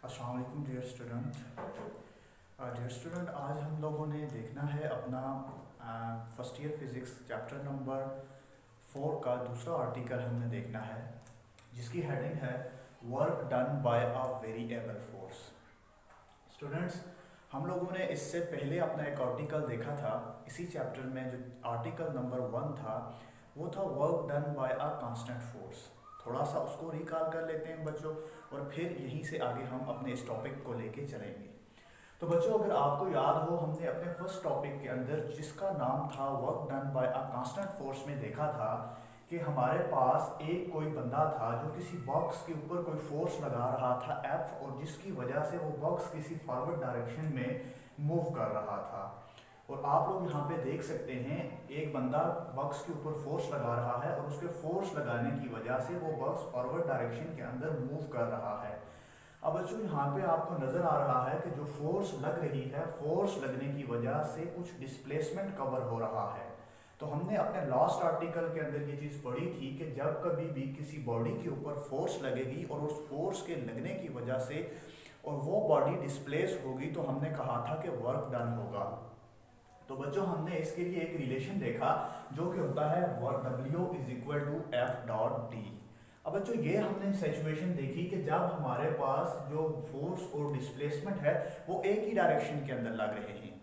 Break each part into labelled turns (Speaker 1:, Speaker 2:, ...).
Speaker 1: अस्सलाम वालेकुम dear student आज हम लोगों ने देखना है अपना first year physics chapter number 4 का दूसरा आर्टिकल हमने देखना है जिसकी हेडिंग है work done by a variable force. Students, हम लोगों ने इससे पहले अपना एक आर्टिकल देखा था इसी चैप्टर में, जो आर्टिकल नंबर 1 था वो था work done by a constant force. थोड़ा सा उसको रिकॉल कर लेते हैं बच्चों, और फिर यहीं से आगे हम अपने इस टॉपिक को लेके चलेंगे। तो बच्चों, अगर आपको याद हो, हमने अपने फर्स्ट टॉपिक के अंदर जिसका नाम था work done by a constant force में देखा था कि हमारे पास एक कोई बंदा था जो किसी बॉक्स के ऊपर कोई फोर्स लगा रहा था F, और जिसकी वजह से वो बॉक्स किसी फॉरवर्ड डायरेक्शन में मूव कर रहा था। और आप लोग यहाँ पे देख सकते हैं एक बंदा बॉक्स के ऊपर फोर्स लगा रहा है और उसके फोर्स लगाने की वजह से वो बॉक्स फॉरवर्ड डायरेक्शन के अंदर मूव कर रहा है। अब बच्चों, यहाँ पे आपको नजर आ रहा है कि जो फोर्स लग रही है, फोर्स लगने की वजह से कुछ डिस्प्लेसमेंट कवर हो रहा है। तो हमने अपने लास्ट आर्टिकल के अंदर ये चीज़ पढ़ी थी कि जब कभी भी किसी बॉडी के ऊपर फोर्स लगेगी और उस फोर्स के लगने की वजह से और वो बॉडी डिस्प्लेस होगी तो हमने कहा था कि वर्क डन होगा। तो बच्चों, हमने इसके लिए एक रिलेशन देखा जो कि होता है W is equal to F dot D. अब बच्चों, ये हमने सिचुएशन देखी कि जब हमारे पास जो फोर्स और डिस्प्लेसमेंट है वो एक ही डायरेक्शन के अंदर लग रहे हैं।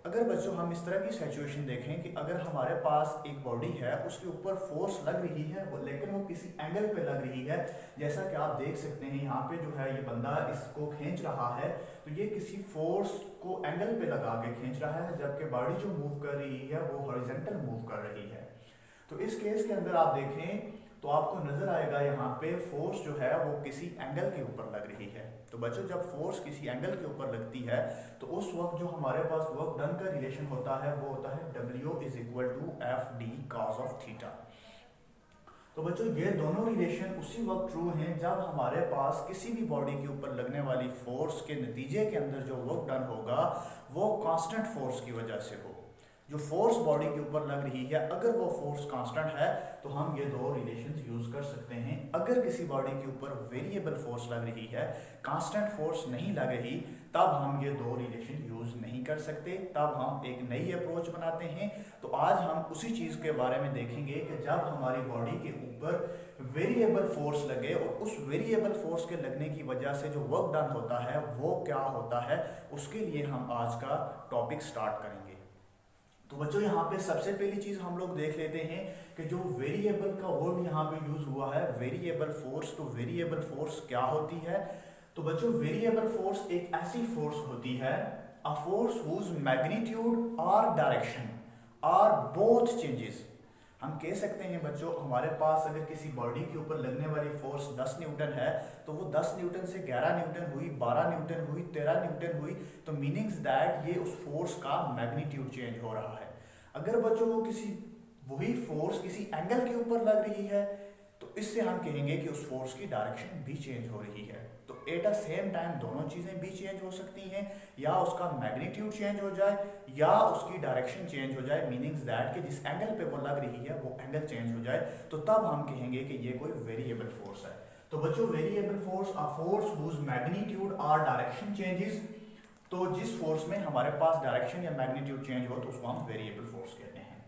Speaker 1: अगर बच्चों हम इस तरह की सिचुएशन देखें कि अगर हमारे पास एक बॉडी है, उसके ऊपर फोर्स लग रही है लेकिन वो किसी एंगल पे लग रही है, जैसा कि आप देख सकते हैं यहाँ पे जो है ये बंदा इसको खींच रहा है, तो ये किसी फोर्स को एंगल पे लगा के खींच रहा है, जबकि बॉडी जो मूव कर रही है वो हॉरिजॉन्टल मूव कर रही है। तो इस केस के अंदर आप देखें तो आपको नजर आएगा यहाँ पे फोर्स जो है वो किसी एंगल के ऊपर लग रही है। तो बच्चों, जब फोर्स किसी एंगल के ऊपर लगती है तो उस वक्त जो हमारे पास वर्क डन का रिलेशन होता है वो होता है W is equal to F D cos of theta. तो बच्चों, ये दोनों रिलेशन उसी वक्त ट्रू हैं जब हमारे पास किसी भी बॉडी के ऊपर लगने वाली फोर्स के नतीजे के अंदर जो वर्क डन होगा वो कांस्टेंट फोर्स की वजह से हो। जो फोर्स बॉडी के ऊपर लग रही है, अगर वो फोर्स कांस्टेंट है तो हम ये दो रिलेशंस यूज कर सकते हैं। अगर किसी बॉडी के ऊपर वेरिएबल फोर्स लग रही है, कांस्टेंट फोर्स नहीं लग रही, तब हम ये दो रिलेशन यूज नहीं कर सकते, तब हम एक नई अप्रोच बनाते हैं। तो आज हम उसी चीज के बारे में देखेंगे कि जब हमारी बॉडी के ऊपर वेरिएबल फोर्स लगे और उस वेरिएबल फोर्स के लगने की वजह से जो वर्क डन होता है वो क्या होता है, उसके लिए हम आज का टॉपिक स्टार्ट करेंगे। तो बच्चों, यहाँ पे सबसे पहली चीज हम लोग देख लेते हैं कि जो वेरिएबल का वर्ड यहाँ पे यूज हुआ है वेरिएबल फोर्स, तो वेरिएबल फोर्स क्या होती है? तो बच्चों, वेरिएबल फोर्स एक ऐसी फोर्स होती है, अ फोर्स हुज मैग्नीट्यूड और डायरेक्शन आर बोथ चेंजेस। हम कह सकते हैं बच्चों, हमारे पास अगर किसी बॉडी के ऊपर लगने वाली फोर्स 10 न्यूटन है तो वो 10 न्यूटन से 11 न्यूटन हुई, 12 न्यूटन हुई, 13 न्यूटन हुई, तो मीनिंग्स दैट ये उस फोर्स का मैग्नीट्यूड चेंज हो रहा है। अगर बच्चों वो वही फोर्स किसी एंगल के ऊपर लग रही है तो इससे हम कहेंगे कि उस फोर्स की डायरेक्शन भी चेंज हो रही है। तो एट अ सेम टाइम दोनों चीजें भी चेंज हो सकती हैं, या उसका मैग्नीट्यूड चेंज हो जाए या उसकी डायरेक्शन चेंज हो जाए, मीनिंग्स दैट कि जिस एंगल पे वो लग रही है वो एंगल चेंज हो जाए, तो तब हम कहेंगे कि ये कोई वेरिएबल फोर्स है। तो बच्चों, variable force a force whose magnitude और डायरेक्शन चेंजेस, तो जिस फोर्स में हमारे पास डायरेक्शन या मैग्नीट्यूड चेंज हो तो उसको हम वेरिएबल फोर्स कहते हैं।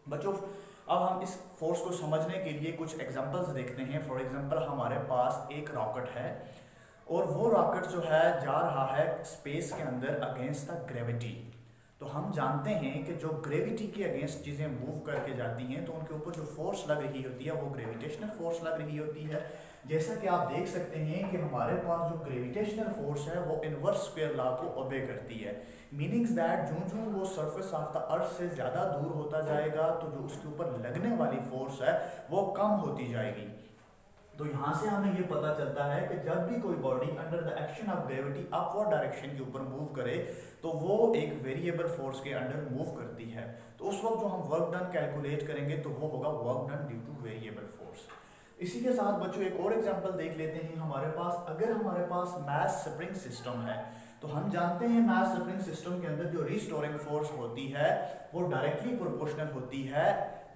Speaker 1: बच्चों, अब हम इस फोर्स को समझने के लिए कुछ एग्जांपल्स देखते हैं। फॉर एग्जांपल, हमारे पास एक रॉकेट है और वो रॉकेट जो है जा रहा है स्पेस के अंदर अगेंस्ट द ग्रेविटी। तो हम जानते हैं कि जो ग्रेविटी के अगेंस्ट चीज़ें मूव करके जाती हैं तो उनके ऊपर जो फोर्स लग रही होती है वो ग्रेविटेशनल फोर्स लग रही होती है। जैसा कि आप देख सकते हैं कि हमारे पास जो ग्रेविटेशनल फोर्स है वो इनवर्स स्क्वायर लॉ को ओबे करती है, मीनिंग्स दैट जो वो सरफेस ऑफ द अर्थ से ज़्यादा दूर होता जाएगा तो जो उसके ऊपर लगने वाली फोर्स है वो कम होती जाएगी। तो यहाँ से हमें ये पता चलता है कि जब भी कोई body under the action of gravity upward direction के ऊपर मूव करे तो वो एक वेरिएबल फोर्स के अंडर मूव करती है। तो उस वक्त जो हम वर्क डन कैलकुलेट करेंगे तो वो होगा work done due two variable force. इसी के साथ बच्चों एक और एग्जांपल देख लेते हैं। हमारे पास अगर हमारे पास मास स्प्रिंग सिस्टम है तो हम जानते हैं मास स्प्रिंग सिस्टम के अंदर जो रिस्टोरिंग फोर्स होती है वो डायरेक्टली प्रोपोर्शनल होती है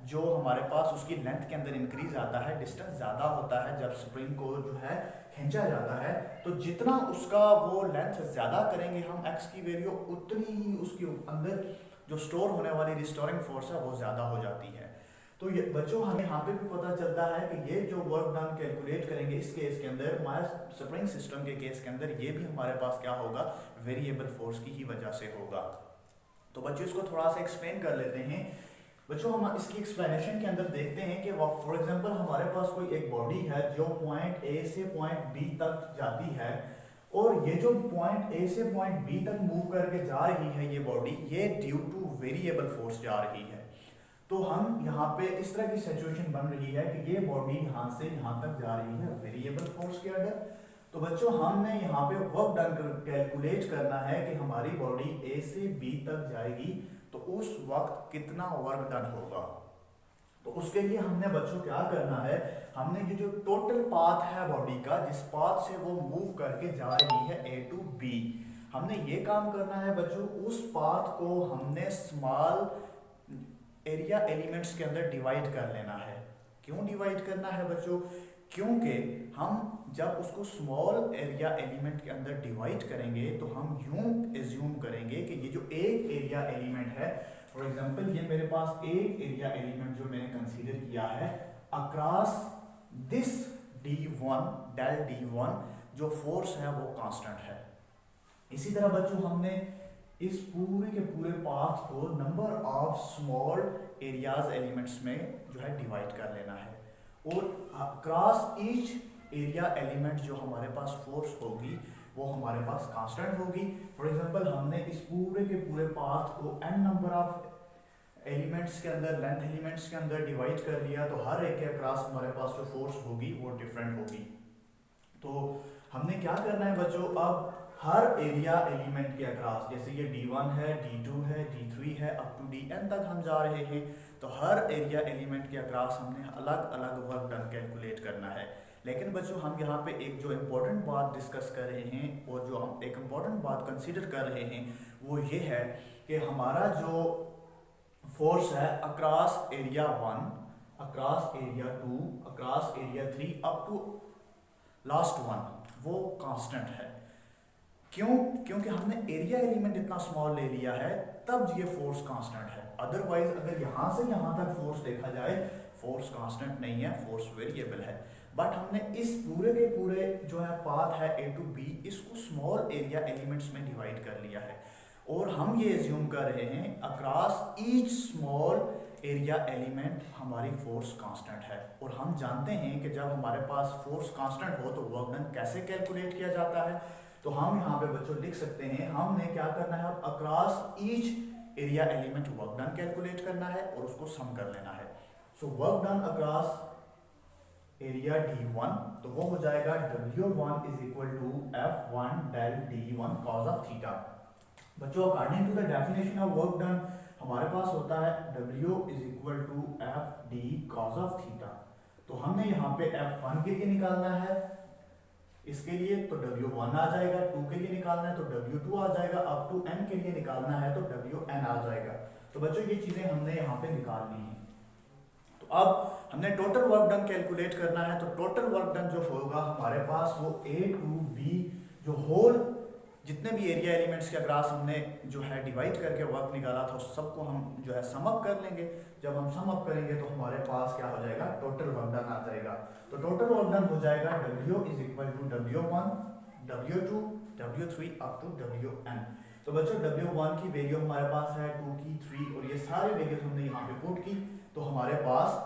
Speaker 1: जो हमारे पास उसकी लेंथ के अंदर इंक्रीज आता है, डिस्टेंस ज़्यादा होता है जब स्प्रिंग को जो है खींचा जाता है, तो जितना उसका वो लेंथ ज़्यादा करेंगे हम एक्स की वैल्यू, उतनी ही उसके अंदर जो स्टोर होने वाली रिस्टोरिंग फोर्स है वो ज़्यादा हो जाती है। तो ये बच्चों हमें यहाँ पे भी पता चलता है कि ये जो वर्क डन कैलकुलेट करेंगे इस केस के अंदर, मास स्प्रिंग सिस्टम के केस के अंदर, ये भी हमारे पास क्या होगा, वेरिएबल फोर्स की ही वजह से होगा। तो बच्चों इसको थोड़ा सा एक्सप्लेन कर लेते हैं। बच्चों हम इसकी एक्सप्लेनेशन के अंदर देखते हैं कि फॉर एग्जांपल हमारे पास कोई एक बॉडी है जो पॉइंट ए से पॉइंट बी तक जाती है, और ये जो पॉइंट ए से पॉइंट बी तक मूव करके जा रही है ये बॉडी, ये ड्यू टू वेरिएबल फोर्स जा रही है। तो हम यहाँ पे इस तरह की सिचुएशन बन रही है कि ये बॉडी यहाँ से यहाँ तक जा रही है वेरिएबल फोर्स के अंडर। तो बच्चों हमने यहाँ पे वर्क डन कैलकुलेट करना है कि हमारी बॉडी ए से बी तक जाएगी तो उस वक्त कितना वर्क डन होगा। तो उसके लिए हमने बच्चों क्या करना है, हमने ये जो टोटल पाथ है बॉडी का, जिस पाथ से वो मूव करके जा रही है ए टू बी, हमने ये काम करना है बच्चों, उस पाथ को हमने स्मॉल एरिया एलिमेंट्स के अंदर डिवाइड कर लेना है। क्यों डिवाइड करना है बच्चों, क्योंकि हम जब उसको स्मॉल एरिया एलिमेंट के अंदर डिवाइड करेंगे तो हम यूं एज्यूम करेंगे कि ये जो एक एरिया एलिमेंट है, फॉर एग्जांपल ये मेरे पास एक एरिया एलिमेंट जो मैंने कंसीडर किया है, across this D1 del D1 जो फोर्स है वो कांस्टेंट है। इसी तरह बच्चों हमने इस पूरे के पूरे पाथ को number of small areas elements में जो है डिवाइड कर लेना है, और अक्रॉस ईच एरिया एलिमेंट जो हमारे पास फोर्स होगी वो हमारे पास कांस्टेंट होगी। फॉर एग्जांपल हमने इस पूरे के पूरे पाथ को n नंबर ऑफ एलिमेंट्स के अंदर, लेंथ एलिमेंट्स के अंदर डिवाइड कर लिया, तो हर एक के अक्रॉस हमारे पास जो फोर्स होगी वो डिफरेंट होगी। तो हमने क्या करना है बच्चों, अब हर एरिया एलिमेंट के अक्रॉस, जैसे ये D1 है, D2 है, D3 है, अप टू Dn तक हम जा रहे हैं, तो हर एरिया एलिमेंट के अक्रॉस हमने अलग अलग वर्क डन कैलकुलेट करना है। लेकिन बच्चों हम यहाँ पे एक जो इम्पोर्टेंट बात डिस्कस कर रहे हैं, और जो हम एक इम्पोर्टेंट बात कंसीडर कर रहे हैं वो ये है कि हमारा जो फोर्स है across area 1, across area 2, across area 3 up to last 1 वो कांस्टेंट है। क्यों? क्योंकि हमने एरिया एलिमेंट इतना स्मॉल ले लिया है, तब ये फोर्स कांस्टेंट है। अदरवाइज अगर यहाँ से यहाँ तक फोर्स देखा जाए, फोर्स कांस्टेंट नहीं है, फोर्स वेरिएबल है। बट हमने इस पूरे के पूरे जो है पाथ है ए टू बी, इसको स्मॉल एरिया एलिमेंट्स में डिवाइड कर लिया है, और हम ये एज्यूम कर रहे हैं across each small area element हमारी फोर्स कांस्टेंट है। और हम जानते हैं कि जब हमारे पास फोर्स कांस्टेंट हो तो वर्क डन कैसे कैलकुलेट किया जाता है। तो हम यहाँ पे बच्चों लिख सकते हैं, हमने क्या करना है, across each area element work done calculate करना है और उसको सम कर लेना है। So work done across area D1, तो वो हो जाएगा W1 is equal to F1 del D1 cos of theta. बच्चों according to the definition of work done हमारे पास होता है W is equal to FD cos of theta. तो हमने यहाँ पे F1 के लिए निकालना है, इसके लिए तो W1 आ जाएगा, 2 के लिए निकालना है तो W2 आ जाएगा, अप टू n के लिए निकालना है तो Wn आ जाएगा। तो बच्चों ये चीजें हमने यहाँ पे निकाल ली हैं। तो अब हमने टोटल वर्क डन कैलकुलेट करना है, तो टोटल वर्क डन जो होगा हमारे पास वो A टू B जो होल जितने भी एरिया एलिमेंट्स के अक्रॉस हमने जो है डिवाइड करके वर्क निकाला था उस सबको हम जो है सम अप कर लेंगे। जब हम सम अप करेंगे तो हमारे पास क्या हो जाएगा, टोटल वर्क डन आ जाएगा। तो टोटल वर्क डन हो जाएगा W is equal to W1, W2, W3 up to Wn। तो बच्चों W1 की वैल्यू हमारे पास है 2 की 3, और ये सारे वैल्यूज हमने यहाँ पे पुट की तो हमारे पास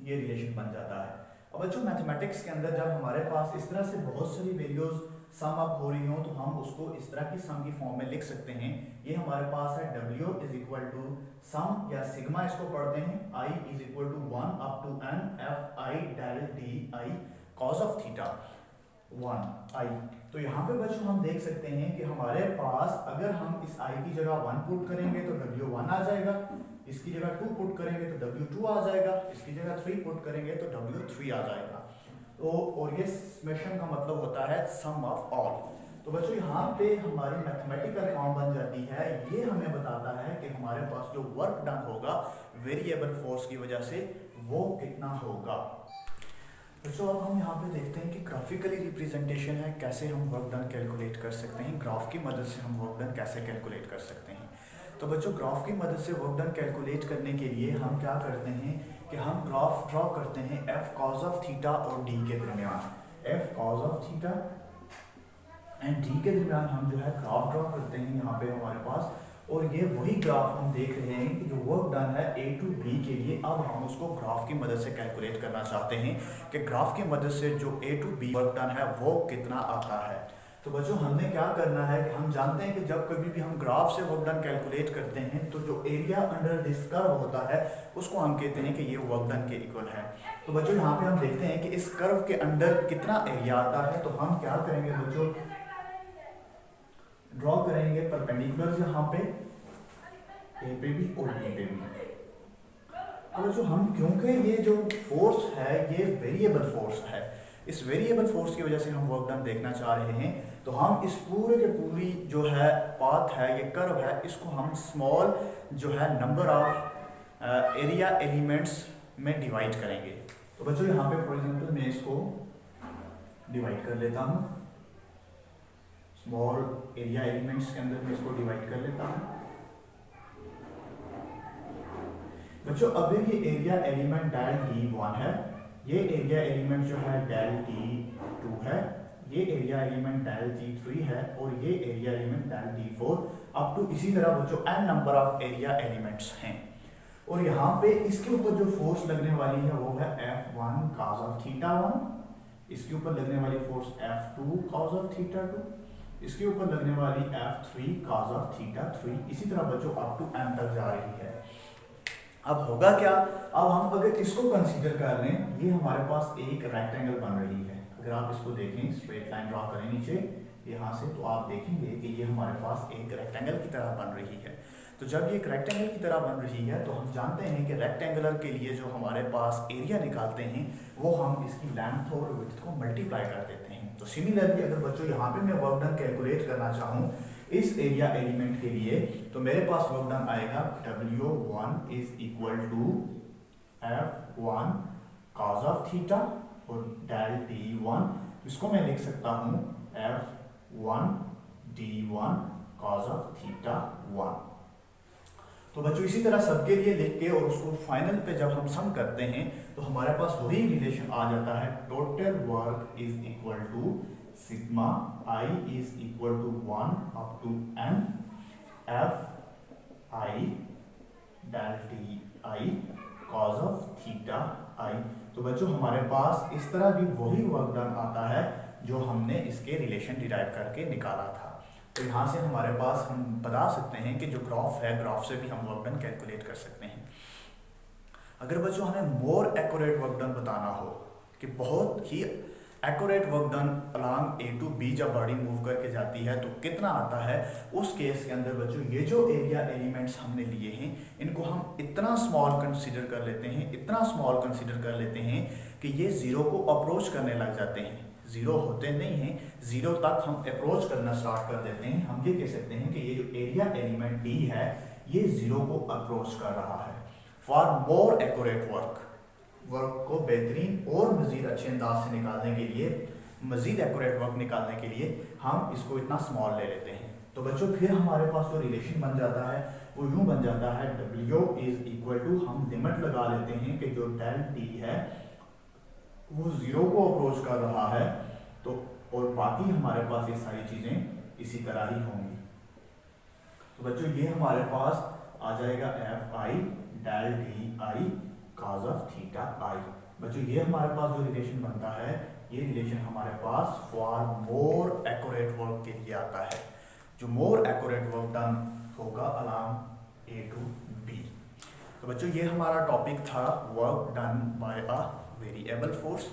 Speaker 1: ये रिलेशन बन जाता है। अब बच्चों मैथमेटिक्स के अंदर जब हमारे पास इस तरह से बहुत सारी वैल्यूज सम अप हो रही हो तो हम उसको इस तरह की सम की फॉर्म में लिख सकते हैं। ये हमारे पास है W is equal to sum या सिग्मा इसको पढ़ते हैं, I is equal to 1 up to n Fi del di cos of theta 1 I। तो यहाँ पे बच्चों हम देख सकते हैं कि हमारे पास अगर हम इस I की जगह 1 पुट करेंगे तो W1 आ जाएगा, इसकी जगह 2 पुट करेंगे तो W2 आ जाएगा, इसकी जगह 3 पुट करेंगे तो W3 आ जाएगा। तो और ये समेशन का मतलब होता है सम ऑफ ऑल। तो बच्चों यहाँ पे हमारी मैथमेटिकल फॉर्म बन जाती है। ये हमें बताता है कि हमारे पास जो वर्क डन होगा वेरिएबल फोर्स की वजह से वो कितना होगा। तो अब हम यहाँ पे देखते हैं कि ग्राफिकली रिप्रेजेंटेशन है, कैसे हम वर्क डन कैलकुलेट कर सकते हैं, ग्राफ की मदद से हम वर्क डन कैसे कैलकुलेट कर सकते हैं। तो बच्चों ग्राफ की मदद से वर्क डन कैलकुलेट करने के लिए हम क्या करते हैं कि हम ग्राफ ड्रॉ करते हैं एफ कॉज ऑफ थीटा और डी के दरमियान, F cause of theta and D के दरमियान हम जो है ग्राफ ड्रॉ करते हैं यहाँ पे हमारे पास। और ये वही ग्राफ हम देख रहे हैं कि जो वर्क डन है ए टू बी के लिए, अब हम उसको ग्राफ की मदद से कैलकुलेट करना चाहते हैं कि ग्राफ की मदद से जो ए टू बी वर्क डन है वो कितना आता है। तो बच्चों हमने क्या करना है कि हम जानते हैं कि जब कभी भी हम ग्राफ से वर्क डन कैलकुलेट करते हैं तो जो एरिया अंडर दिस कर्व होता है उसको हम कहते हैं कि ये वर्क डन के इक्वल है। तो बच्चों यहाँ पे हम देखते हैं कि इस कर्व के अंदर कितना एरिया आता है। तो हम क्या करेंगे बच्चों, ड्रॉ करेंगे परपेंडिकुलर यहाँ पे ए पे भी और बी पे भी। तो बच्चों हम क्योंकि ये जो फोर्स है ये वेरिएबल फोर्स है, इस वेरिएबल फोर्स की वजह से हम वर्क डन देखना चाह रहे हैं। तो हम इस पूरे के पूरी जो है पाथ है, ये कर्व है, इसको हम स्मॉल जो है नंबर ऑफ एरिया एलिमेंट्स में डिवाइड करेंगे। तो बच्चों यहाँ पे फॉर एग्जांपल मैं इसको डिवाइड कर लेता हूँ, स्मॉल एरिया एलिमेंट्स के अंदर मैं इसको डिवाइड कर लेता हूँ। बच्चों अब ये एरिया एलिमेंट डेल D1 है, ये एरिया एलिमेंट जो है डेल D2 है, ये एरिया एलिमेंट डेल D3 है और ये area element del D4 up to इसी तरह बच्चों n number of area elements हैं। और यहाँ पे इसके ऊपर जो फोर्स लगने वाली है वो है F1 cos of थीटा 1, इसके ऊपर लगने वाली force F2 cos of theta 2, इसके ऊपर लगने वाली F3 cos of थीटा 3, इसी तरह बच्चों अप टू n तक जा रही है। अब होगा क्या, अब हम अगर इसको कंसीडर कर लें, ये हमारे पास एक रेक्टेंगल बन रही है। अगर आप इसको देखें, स्ट्रेट लाइन ड्रॉ करें नीचे यहाँ से, तो आप देखेंगे कि ये हमारे पास एक रेक्टेंगल की तरह बन रही है। तो जब ये एक रेक्टेंगल की तरह बन रही है तो हम जानते हैं कि रेक्टेंगुलर के लिए जो हमारे पास एरिया निकालते हैं वो हम इसकी लेंथ और विड्थ को मल्टीप्लाई कर देते हैं। तो सिमिलरली अगर बच्चों यहाँ पे मैं वर्क डन कैलकुलेट करना चाहूँ इस एरिया एलिमेंट के लिए, तो मेरे पास वर्क डन आएगा W1 is equal to F1 cos of theta और डेल D1, इसको मैं लिख सकता हूँ F1 D1 cos of theta 1। तो बच्चों इसी तरह सबके लिए लिख के और उसको फाइनल पे जब हम सम करते हैं तो हमारे पास वही रिलेशन आ जाता है, total work is equal to sigma I is equal to 1 up to n F I del T I cos of theta I। तो बच्चों हमारे पास इस तरह भी वही वर्क डन आता है जो हमने इसके रिलेशन डिराइव करके निकाला था। तो यहाँ से हमारे पास हम बता सकते हैं कि जो ग्राफ है, ग्राफ से भी हम वर्क डन कैलकुलेट कर सकते हैं। अगर बच्चों हमें मोर एक्यूरेट वर्क डन बताना हो कि बहुत ही accurate work done along A to B जब बॉडी मूव करके जाती है तो कितना आता है, उस केस के अंदर बच्चों ये जो एरिया एलिमेंट्स हमने लिए हैं इनको हम इतना स्मॉल कंसीडर कर लेते हैं, इतना स्मॉल कंसीडर कर लेते हैं कि ये जीरो को अप्रोच करने लग जाते हैं। जीरो होते नहीं हैं, जीरो तक हम अप्रोच करना स्टार्ट कर देते हैं। हम ये कह सकते हैं कि ये जो एरिया एलिमेंट डी है ये जीरो को अप्रोच कर रहा है। फॉर मोर एक्यूरेट वर्क को बेहतरीन और मजीद अच्छे अंदाज से निकालने के लिए, मजीद एक्यूरेट वर्क निकालने के लिए हम इसको इतना स्मॉल ले लेते हैं। तो बच्चों फिर हमारे पास जो रिलेशन बन जाता है वो यूं बन जाता है W इज इक्वल टू, हम लिमिट लगा लेते हैं कि जो डेल टी है वो जीरो को अप्रोच कर रहा है, तो और बाकी हमारे पास ये सारी चीजें इसी तरह ही होंगी। तो बच्चों ये हमारे पास आ जाएगा F I del D I cos of theta I. बच्चों ये हमारे पास जो रिलेशन बनता है ये रिलेशन हमारे पास फॉर मोर एक्यूरेट वर्क के लिए आता है, जो मोर एक्यूरेट वर्क डन होगा अलोंग ए टू बी। तो बच्चों ये हमारा टॉपिक था work done by a variable force.